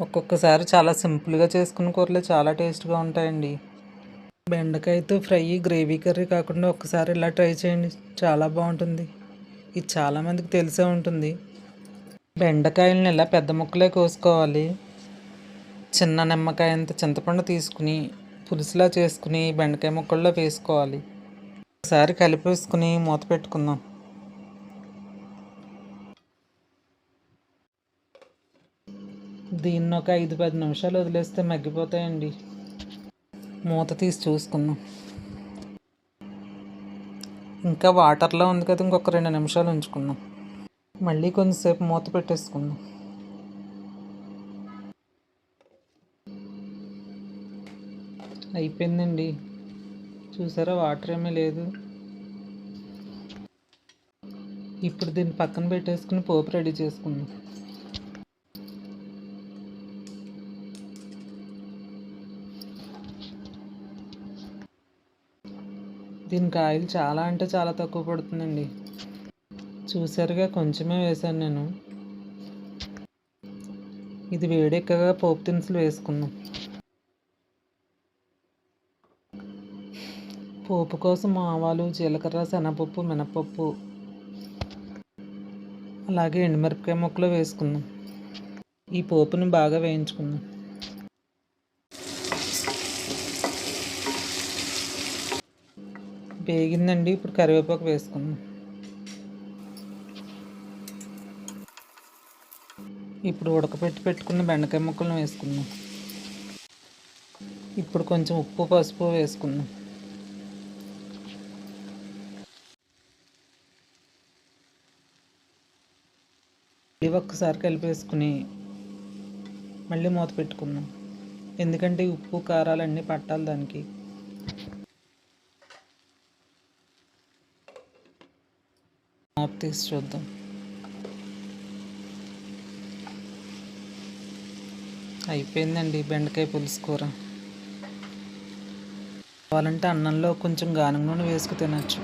ఒక్కొక్కసారి చాలా సింపుల్గా చేసుకున్న కూరలు చాలా టేస్ట్గా ఉంటాయండి. బెండకాయతో ఫ్రై గ్రేవీ కర్రీ కాకుండా ఒక్కసారి ఇలా ట్రై చేయండి, చాలా బాగుంటుంది. ఇది చాలామందికి తెలిసే ఉంటుంది. బెండకాయలను ఇలా పెద్ద ముక్కలే కోసుకోవాలి. చిన్న నిమ్మకాయ అంత చింతపండు తీసుకుని పులుసులా చేసుకుని బెండకాయ ముక్కల్లో వేసుకోవాలి. ఒకసారి కలిపేసుకుని మూత పెట్టుకుందాం. దీన్ని ఒక 5-10 నిమిషాలు వదిలేస్తే మగ్గిపోతాయండి. మూత తీసి చూసుకుందాం. ఇంకా వాటర్లో ఉంది కదా, ఇంకొక 2 నిమిషాలు ఉంచుకుందాం. మళ్ళీ కొంచెంసేపు మూత పెట్టేసుకుందాం. అయిపోయిందండి. చూసారా, వాటర్ ఏమీ లేదు. ఇప్పుడు దీన్ని పక్కన పెట్టేసుకుని పోపు రెడీ చేసుకుందాం. దీనికి ఆయిల్ చాలా అంటే చాలా తక్కువ పడుతుందండి. చూసారుగా, కొంచెమే వేసాను నేను. ఇది వేడెక్కగా పోపు దినుసులు వేసుకుందాం. పోపు కోసం ఆవాలు, జీలకర్ర, శనగపప్పు, మినపప్పు, అలాగే ఎండుమిరపకాయ ముక్కలు వేసుకుందాం. ఈ పోపుని బాగా వేయించుకుందాం. వేగిందండి. ఇప్పుడు కరివేపాకు వేసుకుందాం. ఇప్పుడు పెట్టుకున్న బెండకాయ ముక్కలను వేసుకుందాం. ఇప్పుడు కొంచెం ఉప్పు, పసుపు వేసుకుందాం. మళ్ళీ ఒక్కసారి కలిపేసుకుని మళ్ళీ మూత పెట్టుకుందాం. ఎందుకంటే ఉప్పు కారాలన్నీ పట్టాలి దానికి. మూత తీసి చూద్దాం. అయిపోయిందండి బెండకాయ పులుసు కూర. కావాలంటే అన్నంలో కొంచెం గానుగ నూనె వేసుకు తినచ్చు.